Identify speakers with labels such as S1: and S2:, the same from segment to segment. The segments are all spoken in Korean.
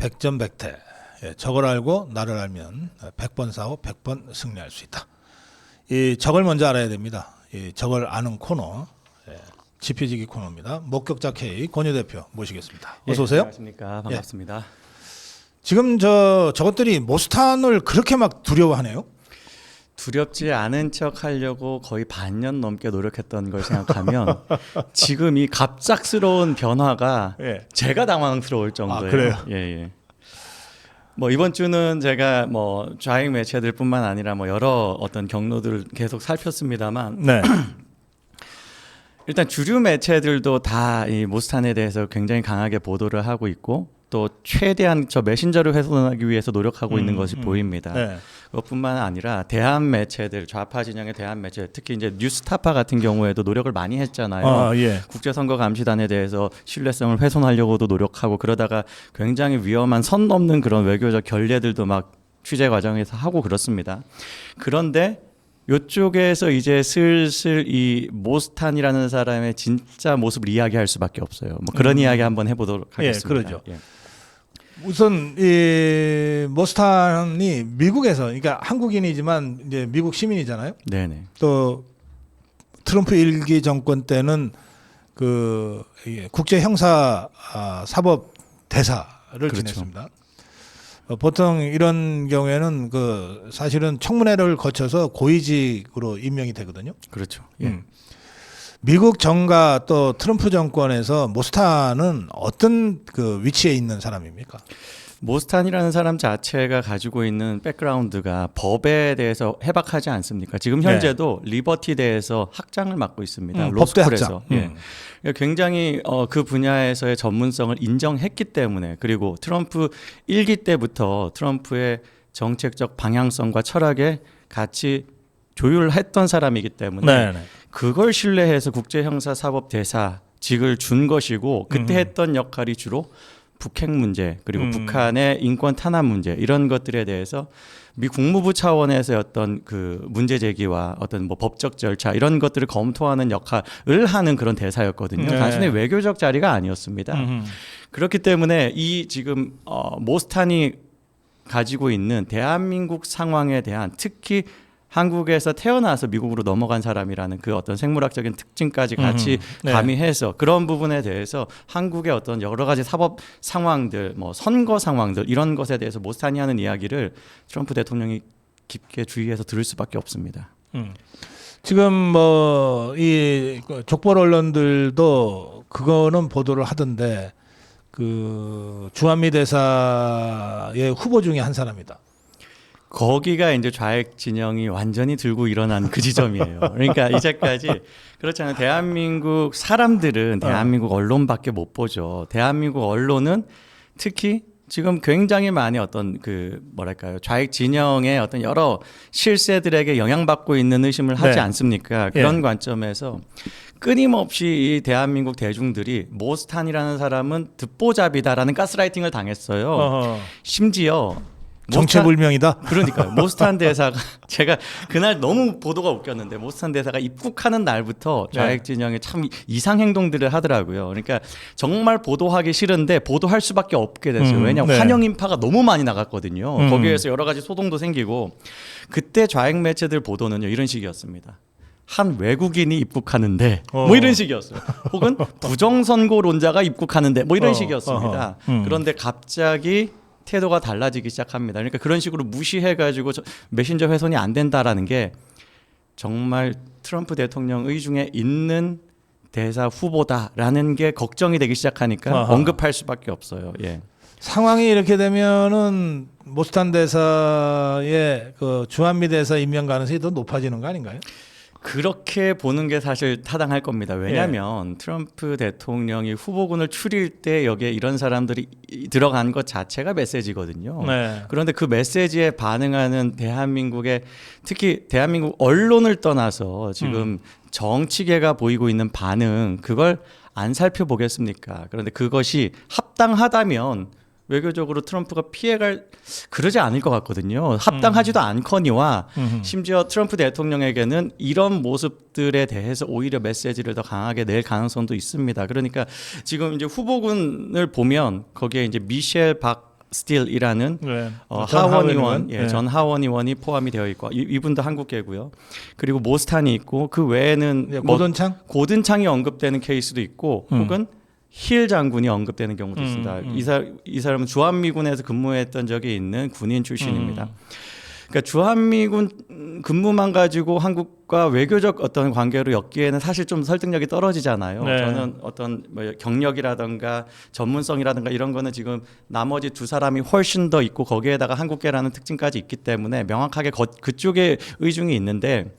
S1: 백전백태. 예, 적을 알고 나를 알면 100번 싸워 100번 승리할 수 있다. 이 적을 먼저 알아야 됩니다. 이 적을 아는 코너, 지피지기 코너입니다. 목격자 K 권유 대표 모시겠습니다. 어서 오세요.
S2: 안녕하십니까. 반갑습니다.
S1: 지금 저것들이 모스탄을 그렇게 막 두려워하네요.
S2: 두렵지 않은 척 하려고 거의 반년 넘게 노력했던 걸 생각하면 지금 이 갑작스러운 변화가 제가 당황스러울 정도예요.
S1: 그래요?
S2: 예. 뭐 이번 주는 제가 뭐 좌익 매체들뿐만 아니라 뭐 여러 어떤 경로들을 계속 살폈습니다만
S1: 네.
S2: 일단 주류 매체들도 다 이 모스탄에 대해서 굉장히 강하게 보도를 하고 있고 또 최대한 저 메신저를 훼손하기 위해서 노력하고 있는 것이 보입니다.
S1: 네.
S2: 그것뿐만 아니라 대한 매체들, 좌파 진영의 대한 매체, 특히 이제 뉴스타파 같은 경우에도 노력을 많이 했잖아요.
S1: 예.
S2: 국제선거감시단에 대해서 신뢰성을 훼손하려고도 노력하고 그러다가 굉장히 위험한 선 넘는 그런 외교적 결례들도 막 취재 과정에서 하고 그렇습니다. 그런데 이쪽에서 이제 슬슬 이 모스탄이라는 사람의 진짜 모습을 이야기할 수밖에 없어요. 뭐 그런 이야기 한번 해보도록 하겠습니다.
S1: 그러죠. 우선 이 모스탄이 미국에서, 그러니까 한국인이지만 이제 미국 시민이잖아요.
S2: 네네.
S1: 또 트럼프 1기 정권 때는 그 국제 형사 사법 대사를
S2: 그렇죠.
S1: 지냈습니다. 보통 이런 경우에는 그 사실은 청문회를 거쳐서 고위직으로 임명이 되거든요.
S2: 그렇죠.
S1: 미국 정가 또 트럼프 정권에서 모스탄은 어떤 그 위치에 있는 사람입니까?
S2: 모스탄이라는 사람 자체가 가지고 있는 백그라운드가 법에 대해서 해박하지 않습니까? 지금 현재도 리버티대에서 학장을 맡고 있습니다. 로스쿨에서. 굉장히 그 분야에서의 전문성을 인정했기 때문에, 그리고 트럼프 1기 때부터 트럼프의 정책적 방향성과 철학에 같이 조율했던 사람이기 때문에 그걸 신뢰해서 국제형사사법대사직을 준 것이고, 그때 했던 역할이 주로 북핵 문제, 그리고 북한의 인권 탄압 문제, 이런 것들에 대해서 미 국무부 차원에서의 어떤 그 문제 제기와 어떤 뭐 법적 절차 이런 것들을 검토하는 역할을 하는 그런 대사였거든요. 단순히 외교적 자리가 아니었습니다. 그렇기 때문에 이 지금 모스탄이 가지고 있는 대한민국 상황에 대한, 특히 한국에서 태어나서 미국으로 넘어간 사람이라는 그 어떤 생물학적인 특징까지 같이 가미해서 그런 부분에 대해서 한국의 어떤 여러 가지 사법 상황들, 뭐 선거 상황들, 이런 것에 대해서 모스탄이 하는 이야기를 트럼프 대통령이 깊게 주의해서 들을 수밖에 없습니다.
S1: 지금 뭐 이 족벌 언론들도 그거는 보도를 하던데, 그 주한미 대사의 후보 중에 한 사람이다.
S2: 거기가 이제 좌익 진영이 완전히 들고 일어난 그 지점이에요. 그러니까 이제까지 그렇잖아요. 대한민국 사람들은 대한민국 언론밖에 못 보죠. 대한민국 언론은 특히 지금 굉장히 많이 어떤 그 뭐랄까요, 좌익 진영의 어떤 여러 실세들에게 영향받고 있는 의심을 하지 않습니까? 그런 관점에서 끊임없이 이 대한민국 대중들이 모스탄이라는 사람은 듣보잡이다라는 가스라이팅을 당했어요. 심지어
S1: 정체불명이다.
S2: 그러니까요. 모스탄 대사가 제가 그날 너무 보도가 웃겼는데, 모스탄 대사가 입국하는 날부터 좌익 진영에 참 이상 행동들을 하더라고요. 그러니까 정말 보도하기 싫은데 보도할 수밖에 없게 됐어요. 왜냐하면 환영 인파가 너무 많이 나갔거든요. 거기에서 여러 가지 소동도 생기고, 그때 좌익 매체들 보도는요 이런 식이었습니다. 한 외국인이 입국하는데 뭐 이런 식이었어요. 혹은 부정선거론자가 입국하는데 뭐 이런 식이었습니다. 그런데 갑자기 태도가 달라지기 시작합니다. 그러니까 그런 식으로 무시해가지고 메신저 훼손이 안 된다라는 게 정말 트럼프 대통령 의중에 있는 대사 후보다라는 게 걱정이 되기 시작하니까 언급할 수밖에 없어요.
S1: 상황이 이렇게 되면은 모스탄 대사의 그 주한미 대사 임명 가능성이 더 높아지는 거 아닌가요?
S2: 그렇게 보는 게 사실 타당할 겁니다. 왜냐하면 트럼프 대통령이 후보군을 추릴 때 여기에 이런 사람들이 들어간 것 자체가 메시지거든요. 그런데 그 메시지에 반응하는 대한민국의, 특히 대한민국 언론을 떠나서 지금 정치계가 보이고 있는 반응, 그걸 안 살펴보겠습니까? 그런데 그것이 합당하다면 외교적으로 트럼프가 피해갈, 그러지 않을 것 같거든요. 합당하지도 않거니와 심지어 트럼프 대통령에게는 이런 모습들에 대해서 오히려 메시지를 더 강하게 낼 가능성도 있습니다. 그러니까 지금 이제 후보군을 보면 거기에 이제 미셸 박 스틸이라는
S1: 네.
S2: 하원 의원,
S1: 네.
S2: 전 하원 의원이 포함이 되어 있고 이분도 한국계고요. 그리고 모스탄이 있고 그 외에는
S1: 네,
S2: 뭐
S1: 고든창?
S2: 고든창이 언급되는 케이스도 있고 혹은 힐 장군이 언급되는 경우도 있습니다. 이 사람은 주한미군에서 근무했던 적이 있는 군인 출신입니다. 그러니까 주한미군 근무만 가지고 한국과 외교적 어떤 관계로 엮기에는 사실 좀 설득력이 떨어지잖아요.
S1: 네.
S2: 저는 어떤 뭐 경력이라든가 전문성이라든가 이런 거는 지금 나머지 두 사람이 훨씬 더 있고 거기에다가 한국계라는 특징까지 있기 때문에 명확하게 그쪽에 의중이 있는데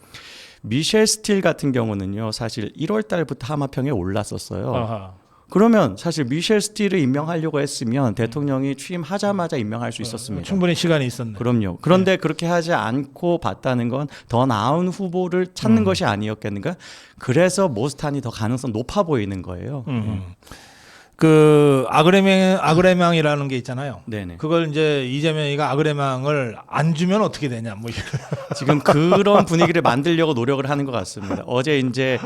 S2: 미셸 스틸 같은 경우는요. 사실 1월 달부터 하마평에 올랐었어요.
S1: 아하.
S2: 그러면 사실 미셸 스틸을 임명하려고 했으면 대통령이 취임하자마자 임명할 수 있었습니다.
S1: 충분히 시간이 있었네.
S2: 그럼요. 그런데 그렇게 하지 않고 봤다는 건 더 나은 후보를 찾는 것이 아니었겠는가? 그래서 모스탄이 더 가능성 높아 보이는 거예요.
S1: 그 아그레망이라는 게 있잖아요.
S2: 네네.
S1: 그걸 이제 이재명이가 아그레망을 안 주면 어떻게 되냐, 뭐
S2: 지금 그런 분위기를 만들려고 노력을 하는 것 같습니다. 어제 이제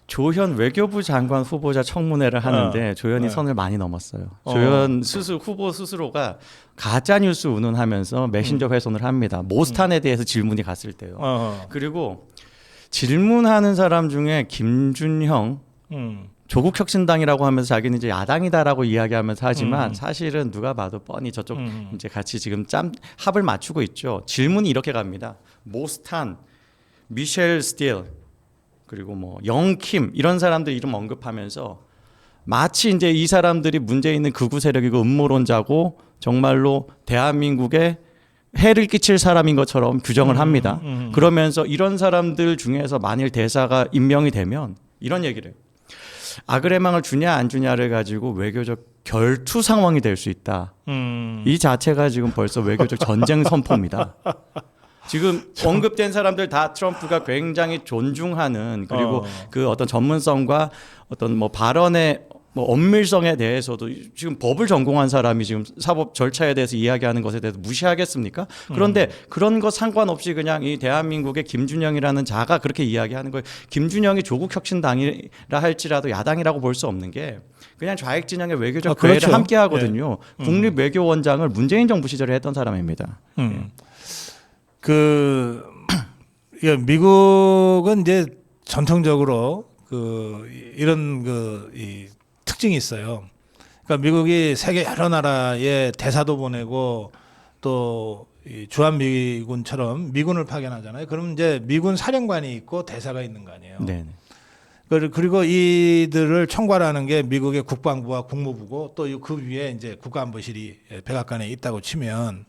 S2: 조현 외교부 장관 후보자 청문회를 하는데 조현이 선을 많이 넘었어요. 조현 후보 스스로가 가짜 뉴스 운운하면서 메신저 훼손을 합니다. 모스탄에 대해서 질문이 갔을 때요. 그리고 질문하는 사람 중에 김준형 조국혁신당이라고 하면서 자기는 이제 야당이다라고 이야기하면서 하지만 사실은 누가 봐도 뻔히 저쪽 이제 같이 지금 합을 맞추고 있죠. 질문이 이렇게 갑니다. 모스탄, 미셸 스틸 그리고 뭐 영킴 이런 사람들 이름 언급하면서 마치 이제 이 사람들이 문제 있는 극우 세력이고 음모론자고 정말로 대한민국에 해를 끼칠 사람인 것처럼 규정을 합니다. 그러면서 이런 사람들 중에서 만일 대사가 임명이 되면 이런 얘기를 해요. 아그레망을 주냐 안 주냐를 가지고 외교적 결투 상황이 될 수 있다. 이 자체가 지금 벌써 외교적 전쟁 선포입니다. 지금 언급된 사람들 다 트럼프가 굉장히 존중하는 그리고 그 어떤 전문성과 어떤 뭐 발언의 뭐 엄밀성에 대해서도 지금 법을 전공한 사람이 지금 사법 절차에 대해서 이야기하는 것에 대해서 무시하겠습니까? 그런데 그런 거 상관없이 그냥 이 대한민국의 김준영이라는 자가 그렇게 이야기하는 거예요. 김준영이 조국혁신당이라 할지라도 야당이라고 볼 수 없는 게 그냥 좌익 진영의 외교적
S1: 그렇죠.
S2: 교회를 함께 하거든요. 국립외교원장을 문재인 정부 시절에 했던 사람입니다.
S1: 그 미국은 이제 전통적으로 그 이런 이 특징이 있어요. 그러니까 미국이 세계 여러 나라에 대사도 보내고 또 이 주한미군처럼 미군을 파견하잖아요. 그럼 이제 미군 사령관이 있고 대사가 있는 거 아니에요.
S2: 네.
S1: 그리고 이들을 총괄하는 게 미국의 국방부와 국무부고 또 그 위에 이제 국가안보실이 백악관에 있다고 치면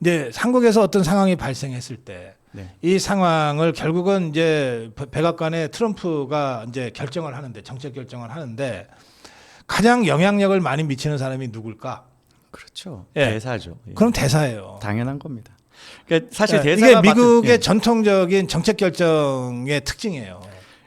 S1: 이제 한국에서 어떤 상황이 발생했을 때 이 상황을 결국은 이제 백악관에 트럼프가 이제 결정을 하는데 정책 결정을 하는데 가장 영향력을 많이 미치는 사람이 누굴까?
S2: 그렇죠.
S1: 예.
S2: 대사죠. 예.
S1: 그럼 대사예요.
S2: 당연한 겁니다. 그러니까 사실
S1: 예.
S2: 대사가
S1: 이게 미국의
S2: 예.
S1: 전통적인 정책 결정의 특징이에요.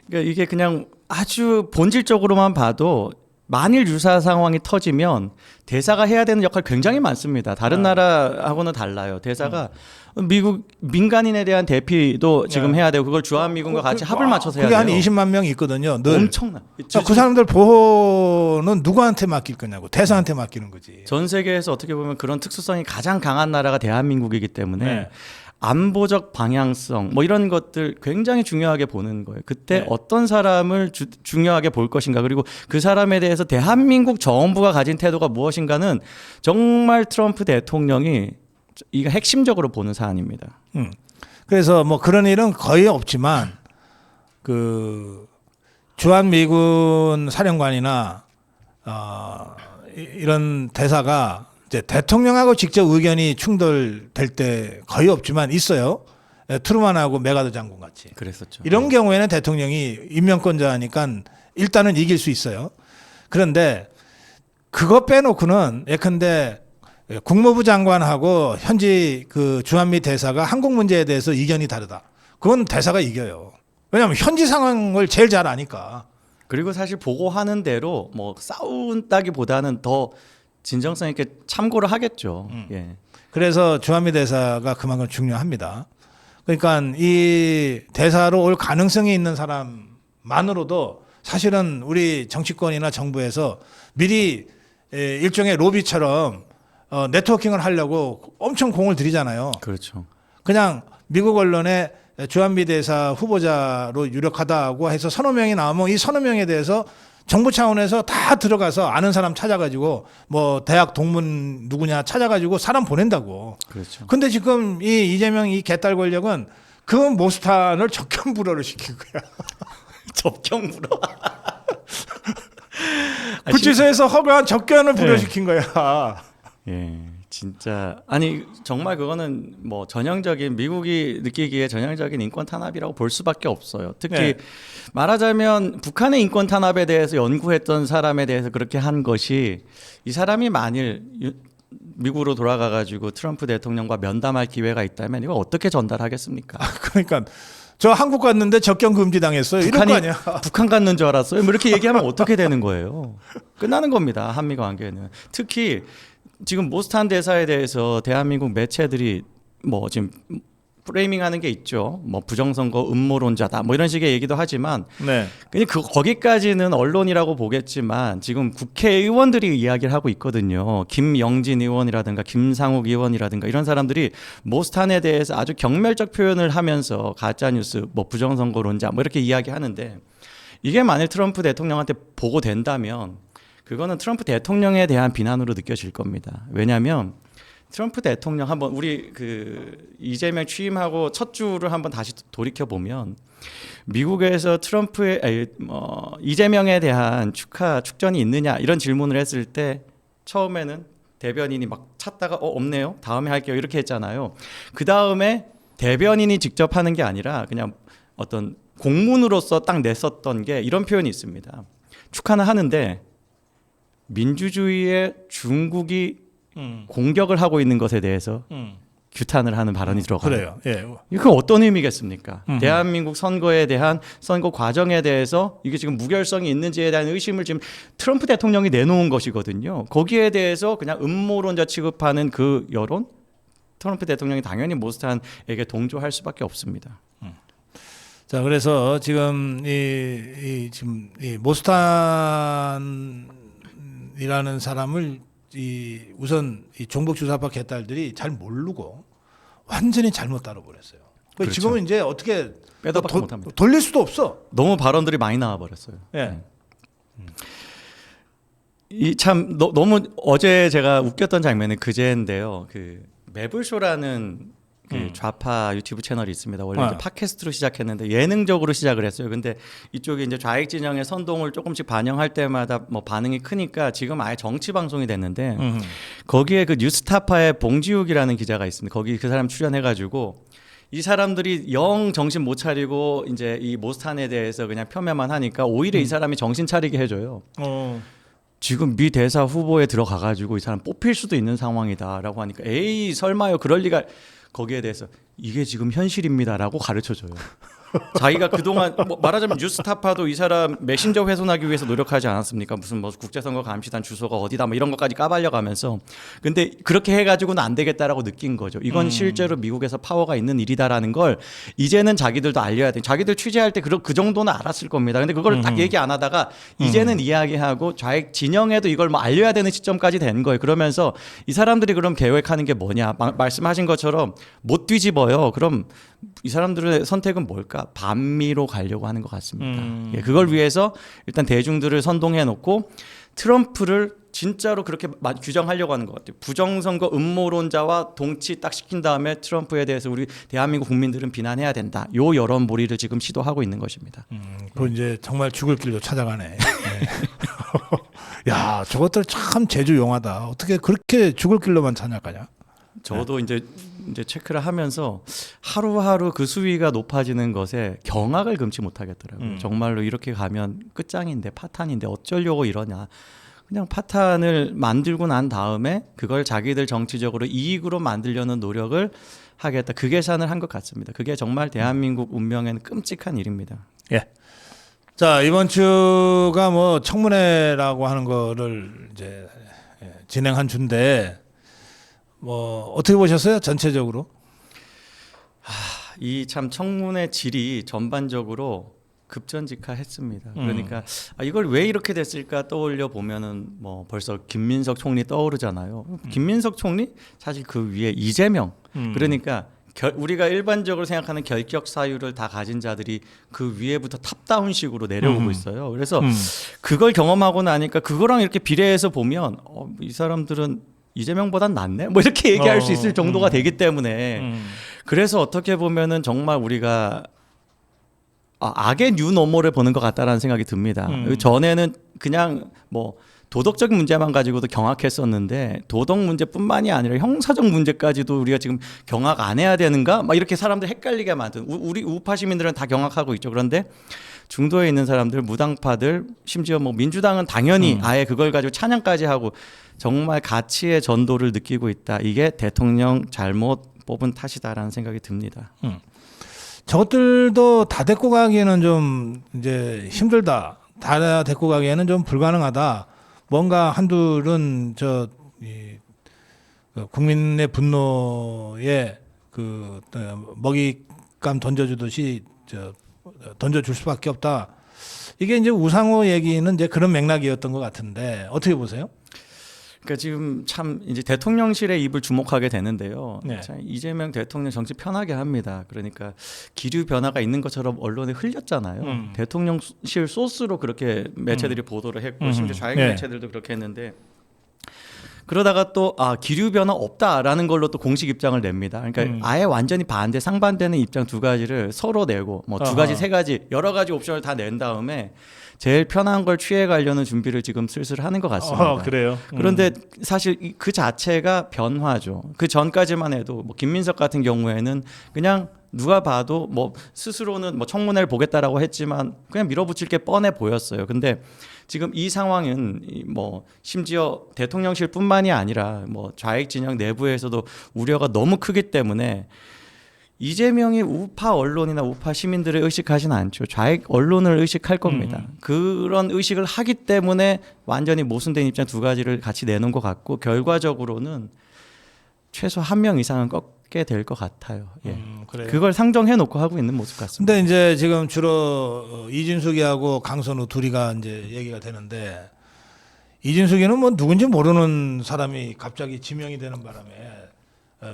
S2: 그러니까 이게 그냥 아주 본질적으로만 봐도 만일 유사 상황이 터지면 대사가 해야 되는 역할 굉장히 많습니다. 다른 나라하고는 달라요. 대사가 미국 민간인에 대한 대피도 지금 해야 되고 그걸 주한미군과 같이 합을 맞춰서 해야
S1: 그게
S2: 돼요.
S1: 한 20만 명 있거든요. 늘.
S2: 엄청나.
S1: 그 사람들 보호는 누구한테 맡길 거냐고. 대사한테 맡기는 거지.
S2: 전 세계에서 어떻게 보면 그런 특수성이 가장 강한 나라가 대한민국이기 때문에
S1: 네.
S2: 안보적 방향성 뭐 이런 것들 굉장히 중요하게 보는 거예요. 그때
S1: 네. 어떤
S2: 어떤 사람을 중요하게 볼 것인가 그리고 그 사람에 대해서 대한민국 정부가 가진 태도가 무엇인가는 정말 트럼프 대통령이 이거 핵심적으로 보는 사안입니다.
S1: 그래서 뭐 그런 일은 거의 없지만 그 주한미군 사령관이나 이런 대사가 이제 대통령하고 직접 의견이 충돌될 때 거의 없지만 있어요. 트루만하고 메가더 장군 같이.
S2: 그랬었죠.
S1: 이런 경우에는 대통령이 임명권자니까 일단은 이길 수 있어요. 그런데 그거 빼놓고는 예컨대 국무부 장관하고 현지 그 주한미 대사가 한국 문제에 대해서 이견이 다르다. 그건 대사가 이겨요. 왜냐하면 현지 상황을 제일 잘 아니까.
S2: 그리고 사실 보고하는 대로 뭐 싸운다기보다는 더 진정성 있게 참고를 하겠죠. 예.
S1: 그래서 주한미 대사가 그만큼 중요합니다. 그러니까 이 대사로 올 가능성이 있는 사람만으로도 사실은 우리 정치권이나 정부에서 미리 일종의 로비처럼 네트워킹을 하려고 엄청 공을 들이잖아요.
S2: 그렇죠.
S1: 그냥 미국 언론에 주한미 대사 후보자로 유력하다고 해서 서너 명이 나오면 이 서너 명에 대해서 정부 차원에서 다 들어가서 아는 사람 찾아가지고 뭐 대학 동문 누구냐 찾아가지고 사람 보낸다고.
S2: 그렇죠.
S1: 근데 지금 이 이재명 이 개딸 권력은 그 모스탄을 적견불허를 시킨 거야.
S2: 접경물어.
S1: 구치소에서 허가한 적견을 불허시킨 거야.
S2: 예, 진짜 아니 정말 그거는 뭐 전형적인 미국이 느끼기에 전형적인 인권 탄압이라고 볼 수밖에 없어요. 특히
S1: 네.
S2: 말하자면 북한의 인권 탄압에 대해서 연구했던 사람에 대해서 그렇게 한 것이 이 사람이 만일 미국으로 돌아가 가지고 트럼프 대통령과 면담할 기회가 있다면 이걸 어떻게 전달하겠습니까?
S1: 그러니까 저 한국 갔는데 적견 금지 당했어요. 이런 거 아니야?
S2: 북한 갔는 줄 알았어요. 뭐 이렇게 얘기하면 어떻게 되는 거예요? 끝나는 겁니다. 한미 관계는. 특히 지금 모스탄 대사에 대해서 대한민국 매체들이 뭐 지금 프레이밍하는 게 있죠. 뭐 부정선거 음모론자다. 뭐 이런 식의 얘기도 하지만
S1: 네.
S2: 그냥 거기까지는 언론이라고 보겠지만 지금 국회의원들이 이야기를 하고 있거든요. 김영진 의원이라든가 김상욱 의원이라든가 이런 사람들이 모스탄에 대해서 아주 경멸적 표현을 하면서 가짜 뉴스, 뭐 부정선거론자 뭐 이렇게 이야기하는데 이게 만일 트럼프 대통령한테 보고된다면 그거는 트럼프 대통령에 대한 비난으로 느껴질 겁니다. 왜냐하면 트럼프 대통령 한번 우리 그 이재명 취임하고 첫 주를 한번 다시 돌이켜 보면 미국에서 트럼프의 이재명에 대한 축전이 있느냐 이런 질문을 했을 때 처음에는 대변인이 막 찾다가 없네요. 다음에 할게요. 이렇게 했잖아요. 그 다음에 대변인이 직접 하는 게 아니라 그냥 어떤 공문으로서 딱 냈었던 게 이런 표현이 있습니다. 축하는 하는데 민주주의의 중국이 공격을 하고 있는 것에 대해서 규탄을 하는 발언이 들어가요.
S1: 그래요. 예.
S2: 이거 어떤 의미겠습니까? 대한민국 선거에 대한 선거 과정에 대해서 이게 지금 무결성이 있는지에 대한 의심을 지금 트럼프 대통령이 내놓은 것이거든요. 거기에 대해서 그냥 음모론자 취급하는 그 여론, 트럼프 대통령이 당연히 모스탄에게 동조할 수밖에 없습니다.
S1: 자, 그래서 지금 지금 이 모스탄이라는 사람을 우선 이 종북주사파 개딸들이 잘 모르고 완전히 잘못 다뤄버렸어요.
S2: 그렇죠.
S1: 지금은 이제 어떻게
S2: 빼도 박도 못합니다.
S1: 돌릴 수도 없어.
S2: 너무 발언들이 많이 나와 버렸어요.
S1: 예.
S2: 이 참 너무 어제 제가 웃겼던 장면은 그제인데요. 그 매블쇼라는 그 좌파 유튜브 채널이 있습니다. 원래 이제 팟캐스트로 시작했는데 예능적으로 시작을 했어요. 근데 이쪽이 이제 좌익 진영의 선동을 조금씩 반영할 때마다 뭐 반응이 크니까 지금 아예 정치 방송이 됐는데 거기에 그 뉴스타파의 봉지욱이라는 기자가 있습니다. 거기 그 사람 출연해가지고 이 사람들이 영 정신 못 차리고 이제 이 모스탄에 대해서 그냥 폄훼만 하니까 오히려 이 사람이 정신 차리게 해줘요. 지금 미 대사 후보에 들어가가지고 이 사람 뽑힐 수도 있는 상황이다라고 하니까 에이 설마요 그럴 리가. 거기에 대해서 이게 지금 현실입니다라고 가르쳐줘요. 자기가 그동안 뭐 말하자면 뉴스타파도 이 사람 메신저 훼손하기 위해서 노력하지 않았습니까? 무슨 뭐 국제선거 감시단 주소가 어디다 뭐 이런 것까지 까발려가면서 근데 그렇게 해가지고는 안 되겠다라고 느낀 거죠. 이건 실제로 미국에서 파워가 있는 일이다라는 걸 이제는 자기들도 알려야 돼. 자기들 취재할 때 그 정도는 알았을 겁니다. 근데 그걸 딱 얘기 안 하다가 이제는 이야기하고 좌익 진영에도 이걸 뭐 알려야 되는 시점까지 된 거예요. 그러면서 이 사람들이 그럼 계획하는 게 뭐냐? 말씀하신 것처럼 못 뒤집어요. 그럼 이 사람들의 선택은 뭘까? 반미로 가려고 하는 것 같습니다. 예, 그걸 위해서 일단 대중들을 선동해 놓고 트럼프를 진짜로 그렇게 규정하려고 하는 것 같아요. 부정선거 음모론자와 동치 딱 시킨 다음에 트럼프에 대해서 우리 대한민국 국민들은 비난해야 된다. 요 여론몰이를 지금 시도하고 있는 것입니다.
S1: 그 이제 정말 죽을 길로 찾아가네. 네. 야, 저것들 참 제주 용하다. 어떻게 그렇게 죽을 길로만 찾아가냐?
S2: 저도 이제 체크를 하면서 하루하루 그 수위가 높아지는 것에 경악을 금치 못하겠더라고요. 정말로 이렇게 가면 끝장인데 파탄인데 어쩌려고 이러냐. 그냥 파탄을 만들고 난 다음에 그걸 자기들 정치적으로 이익으로 만들려는 노력을 하겠다. 그 계산을 한 것 같습니다. 그게 정말 대한민국 운명에는 끔찍한 일입니다.
S1: 예. 자, 이번 주가 뭐 청문회라고 하는 거를 이제 진행한 주인데 뭐 어떻게 보셨어요? 전체적으로?
S2: 이 참 청문회 질이 전반적으로 급전직하했습니다. 그러니까 이걸 왜 이렇게 됐을까 떠올려 보면은 뭐 벌써 김민석 총리 떠오르잖아요. 김민석 총리 사실 그 위에 이재명 그러니까 우리가 일반적으로 생각하는 결격 사유를 다 가진 자들이 그 위에부터 탑다운식으로 내려오고 있어요. 그래서 그걸 경험하고 나니까 그거랑 이렇게 비례해서 보면 이 사람들은 이재명보단 낫네 뭐 이렇게 얘기할 수 있을 정도가 되기 때문에 그래서 어떻게 보면은 정말 우리가 악의 뉴노멀을 보는 것 같다라는 생각이 듭니다. 전에는 그냥 뭐 도덕적인 문제만 가지고도 경악했었는데 도덕 문제뿐만이 아니라 형사적 문제까지도 우리가 지금 경악 안 해야 되는가? 막 이렇게 사람들 헷갈리게 만든 우리 우파 시민들은 다 경악하고 있죠. 그런데 중도에 있는 사람들, 무당파들, 심지어 뭐 민주당은 당연히 아예 그걸 가지고 찬양까지 하고 정말 가치의 전도를 느끼고 있다. 이게 대통령 잘못 뽑은 탓이다라는 생각이 듭니다.
S1: 저것들도 다 데리고 가기에는 좀 이제 힘들다. 다 데리고 가기에는 좀 불가능하다. 뭔가 한둘은 국민의 분노에 그 먹잇감 던져주듯이 던져줄 수밖에 없다. 이게 이제 우상호 얘기는 이제 그런 맥락이었던 것 같은데 어떻게 보세요?
S2: 그러니까 지금 참 이제 대통령실의 입을 주목하게 되는데요.
S1: 네.
S2: 자, 이재명 대통령 정치 편하게 합니다. 그러니까 기류 변화가 있는 것처럼 언론에 흘렸잖아요. 대통령실 소스로 그렇게 매체들이 보도를 했고 심지어 좌익
S1: 네.
S2: 매체들도 그렇게 했는데 그러다가 또 기류 변화 없다라는 걸로 또 공식 입장을 냅니다. 그러니까 아예 완전히 반대 상반되는 입장 두 가지를 서로 내고 뭐 두 가지 세 가지 여러 가지 옵션을 다 낸 다음에 제일 편한 걸 취해 가려는 준비를 지금 슬슬 하는 것 같습니다.
S1: 그래요.
S2: 그런데 사실 그 자체가 변화죠. 그 전까지만 해도 뭐 김민석 같은 경우에는 그냥 누가 봐도 뭐 스스로는 뭐 청문회를 보겠다라고 했지만 그냥 밀어붙일 게 뻔해 보였어요. 근데 지금 이 상황은 뭐 심지어 대통령실뿐만이 아니라 뭐 좌익 진영 내부에서도 우려가 너무 크기 때문에 이재명이 우파 언론이나 우파 시민들을 의식하진 않죠. 좌익 언론을 의식할 겁니다. 그런 의식을 하기 때문에 완전히 모순된 입장 두 가지를 같이 내놓은 것 같고 결과적으로는 최소 한 명 이상은 꺾게 될 것 같아요. 예.
S1: 그래요.
S2: 그걸 상정해 놓고 하고 있는 모습 같습니다.
S1: 근데 이제 지금 주로 이진숙이하고 강선우 둘이가 이제 얘기가 되는데 이진숙이는 뭐 누군지 모르는 사람이 갑자기 지명이 되는 바람에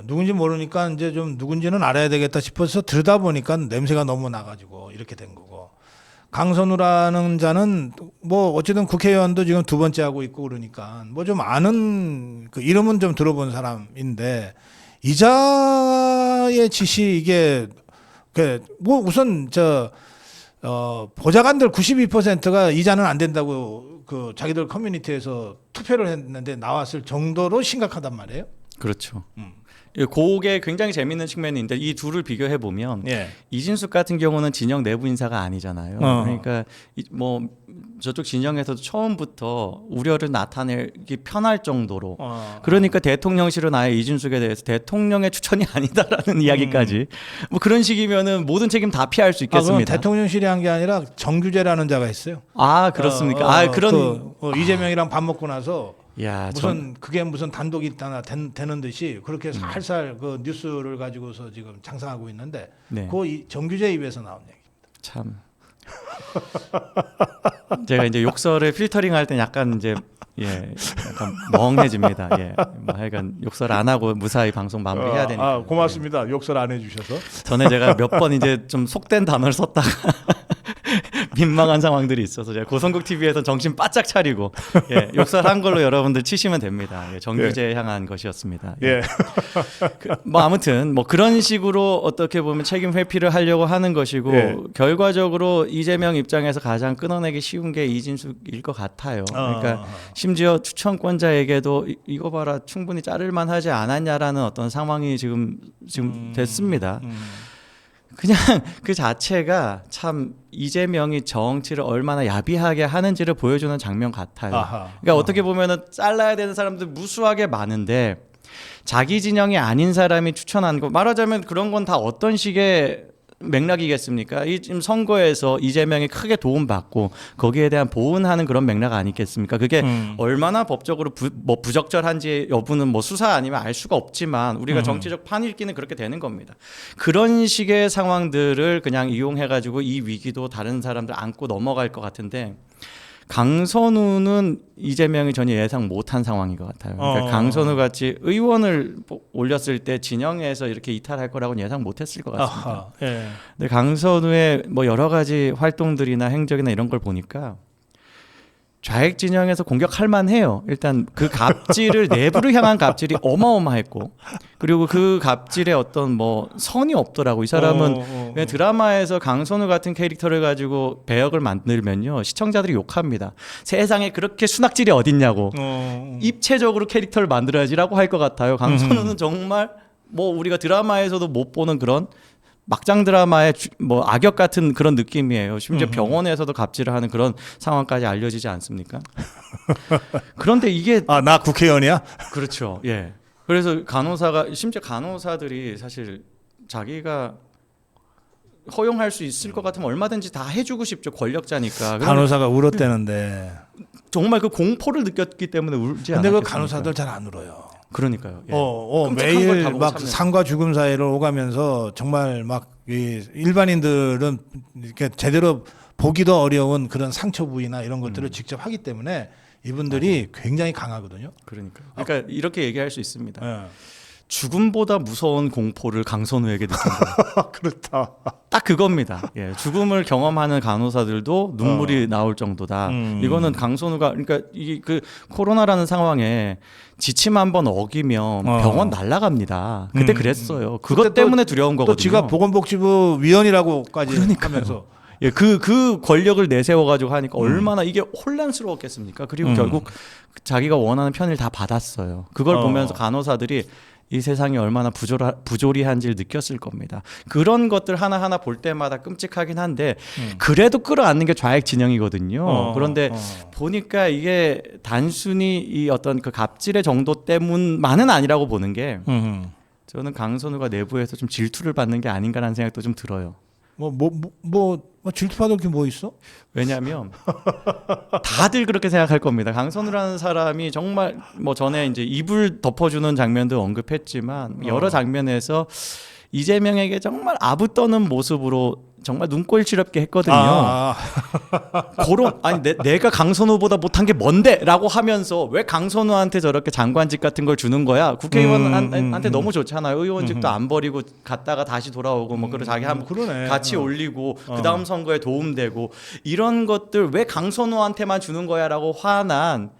S1: 누군지 모르니까 이제 좀 누군지는 알아야 되겠다 싶어서 들다 보니까 냄새가 너무 나가지고 이렇게 된 거고 강선우라는 자는 뭐 어쨌든 국회의원도 지금 두 번째 하고 있고 그러니까 뭐 좀 아는 그 이름은 좀 들어본 사람인데 이자의 지시 이게 뭐 우선 보좌관들 92%가 이자는 안 된다고 그 자기들 커뮤니티에서 투표를 했는데 나왔을 정도로 심각하단 말이에요.
S2: 그렇죠. 그게 굉장히 재밌는 측면인데 이 둘을 비교해 보면
S1: 예.
S2: 이진숙 같은 경우는 진영 내부 인사가 아니잖아요. 그러니까 뭐 저쪽 진영에서도 처음부터 우려를 나타내기 편할 정도로 그러니까 대통령실은 아예 이진숙에 대해서 대통령의 추천이 아니다라는 이야기까지 뭐 그런 식이면은 모든 책임 다 피할 수
S1: 그건
S2: 있겠습니다.
S1: 대통령실이 한 게 아니라 정규재라는 자가 있어요.
S2: 그렇습니까? 그런
S1: 이재명이랑 밥 먹고 나서
S2: 야,
S1: 그게 무슨 단독이 있다나 되는 듯이 그렇게 살살 그 뉴스를 가지고서 지금 장사하고 있는데
S2: 네.
S1: 그 정규재 입에서 나온 얘기.
S2: 참 제가 이제 욕설을 필터링 할 때 약간 이제 약간 멍해집니다. 뭐 하여간 욕설 안 하고 무사히 방송 마무리해야 되니까.
S1: 고맙습니다. 욕설 안 해주셔서.
S2: 전에 제가 몇 번 이제 좀 속된 단어를 썼다가 민망한 상황들이 있어서 제가 고성국 TV에서 정신 바짝 차리고 욕설한 걸로 여러분들 치시면 됩니다. 정규제에 향한 것이었습니다. 뭐 아무튼 뭐 그런 식으로 어떻게 보면 책임 회피를 하려고 하는 것이고 결과적으로 이재명 입장에서 가장 끊어내기 쉬운 게 이진숙일 것 같아요. 그러니까 심지어 추천권자에게도 이거 봐라 충분히 자를만 하지 않았냐라는 어떤 상황이 지금 됐습니다. 그냥 그 자체가 참 이재명이 정치를 얼마나 야비하게 하는지를 보여주는 장면 같아요. 그러니까 어떻게 보면은 잘라야 되는 사람들 무수하게 많은데 자기 진영이 아닌 사람이 추천한 거 말하자면 그런 건 다 어떤 식의 맥락이겠습니까? 이 지금 선거에서 이재명이 크게 도움받고 거기에 대한 보은하는 그런 맥락 아니겠습니까? 그게 얼마나 법적으로 부적절한지 여부는 뭐 수사 아니면 알 수가 없지만 우리가 정치적 판읽기는 그렇게 되는 겁니다. 그런 식의 상황들을 그냥 이용해가지고 이 위기도 다른 사람들 안고 넘어갈 것 같은데 강선우는 이재명이 전혀 예상 못한 상황인 것 같아요. 그러니까 강선우 같이 의원을 올렸을 때 진영에서 이렇게 이탈할 거라고는 예상 못했을 것 같습니다.
S1: 아하, 예.
S2: 근데 강선우의 뭐 여러 가지 활동들이나 행적이나 이런 걸 보니까 좌익 진영에서 공격할 만해요. 일단 그 갑질을 내부를 향한 갑질이 어마어마했고 그리고 그 갑질에 어떤 뭐 선이 없더라고. 이 사람은 그냥 드라마에서 강선우 같은 캐릭터를 가지고 배역을 만들면요 시청자들이 욕합니다. 세상에 그렇게 순학질이 어딨냐고. 입체적으로 캐릭터를 만들어야지라고 할 것 같아요. 강선우는 정말 뭐 우리가 드라마에서도 못 보는 그런 막장 드라마의 뭐 악역 같은 그런 느낌이에요. 심지어 병원에서도 갑질을 하는 그런 상황까지 알려지지 않습니까? 그런데 이게
S1: 나 국회의원이야?
S2: 그렇죠. 예. 그래서 간호사가 심지어 간호사들이 사실 자기가 허용할 수 있을 것 같으면 얼마든지 다 해주고 싶죠. 권력자니까.
S1: 간호사가 울었대는데.
S2: 정말 그 공포를 느꼈기 때문에 울지 않았겠습니까?
S1: 근데 그 간호사들 잘 안 울어요.
S2: 그러니까요. 예.
S1: 매일 막 삶과 죽음 사이를 오가면서 정말 막 일반인들은 이렇게 제대로 보기도 어려운 그런 상처 부위나 이런 것들을 직접 하기 때문에 이분들이 굉장히 강하거든요.
S2: 그러니까 이렇게 얘기할 수 있습니다.
S1: 예.
S2: 죽음보다 무서운 공포를 강선우에게 느낀다.
S1: 그렇다.
S2: 딱 그겁니다. 예, 죽음을 경험하는 간호사들도 눈물이 나올 정도다. 이거는 강선우가 그러니까 이 그 코로나라는 상황에 지침 한번 어기면 병원 날아갑니다. 그때 그랬어요. 그것 때문에 두려운 거거든요.
S1: 또 지가 보건복지부 위원이라고까지 하면서
S2: 예, 그 권력을 내세워가지고 하니까 얼마나 이게 혼란스러웠겠습니까? 그리고 결국 자기가 원하는 편을 다 받았어요. 그걸 보면서 간호사들이 이 세상이 얼마나 부조리한지를 느꼈을 겁니다. 그런 것들 하나하나 볼 때마다 끔찍하긴 한데 그래도 끌어안는 게 좌익 진영이거든요. 그런데 보니까 이게 단순히 이 어떤 그 갑질의 정도 때문만은 아니라고 보는 게 저는 강선우가 내부에서 좀 질투를 받는 게 아닌가라는 생각도 좀 들어요.
S1: 질투받을 게 뭐 있어?
S2: 왜냐하면 다들 그렇게 생각할 겁니다. 강선우라는 사람이 정말 뭐 전에 이제 이불 덮어주는 장면도 언급했지만 여러 장면에서 이재명에게 정말 아부 떠는 모습으로 정말 눈꼴시럽게 했거든요. 그런 아니 내가 강선우보다 못한 게 뭔데라고 하면서 왜 강선우한테 저렇게 장관직 같은 걸 주는 거야? 국회의원한테 너무 좋잖아요. 의원직도 안 버리고 갔다가 다시 돌아오고 뭐 그리고 자기 한번 같이 올리고 그 다음 선거에 도움되고 이런 것들 왜 강선우한테만 주는 거야라고 화난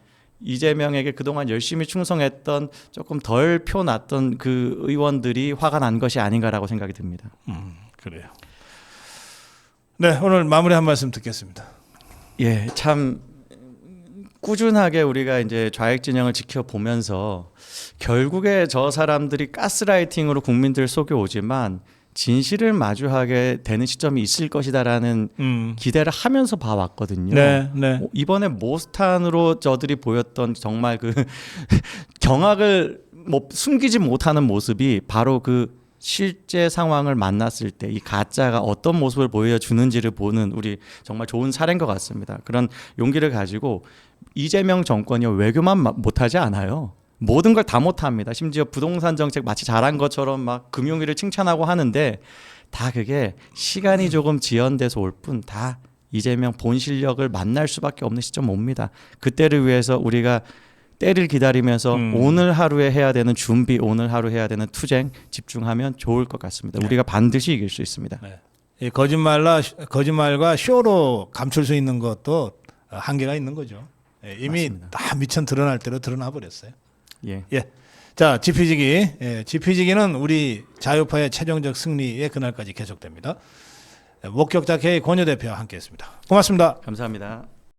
S2: 이재명에게 그동안 열심히 충성했던 조금 덜 표났던 그 의원들이 화가 난 것이 아닌가라고 생각이 듭니다.
S1: 그래요. 네, 오늘 마무리 한 말씀 듣겠습니다.
S2: 예, 참 꾸준하게 우리가 이제 좌익 진영을 지켜보면서 결국에 저 사람들이 가스라이팅으로 국민들 속에 오지만 진실을 마주하게 되는 시점이 있을 것이다라는 기대를 하면서 봐왔거든요.
S1: 네.
S2: 이번에 모스탄으로 저들이 보였던 정말 그 경악을 뭐 숨기지 못하는 모습이 바로 그 실제 상황을 만났을 때 이 가짜가 어떤 모습을 보여주는지를 보는 우리 정말 좋은 사례인 것 같습니다. 그런 용기를 가지고 이재명 정권이 외교만 못하지 않아요. 모든 걸 다 못합니다. 심지어 부동산 정책 마치 잘한 것처럼 막 금융위를 칭찬하고 하는데 다 그게 시간이 조금 지연돼서 올 뿐 다 이재명 본 실력을 만날 수밖에 없는 시점 옵니다. 그때를 위해서 우리가 때를 기다리면서 오늘 하루에 해야 되는 준비, 오늘 하루 해야 되는 투쟁 집중하면 좋을 것 같습니다. 우리가 반드시 이길 수 있습니다.
S1: 이 거짓말과 쇼로 감출 수 있는 것도 한계가 있는 거죠. 이미
S2: 맞습니다.
S1: 다 미천 드러날 대로 드러나 버렸어요.
S2: 예.
S1: 자, 지피지기. 지피지기는 우리 자유파의 최종적 승리의 그날까지 계속됩니다. 목격자 K 권유 대표와 함께했습니다. 고맙습니다.
S2: 감사합니다.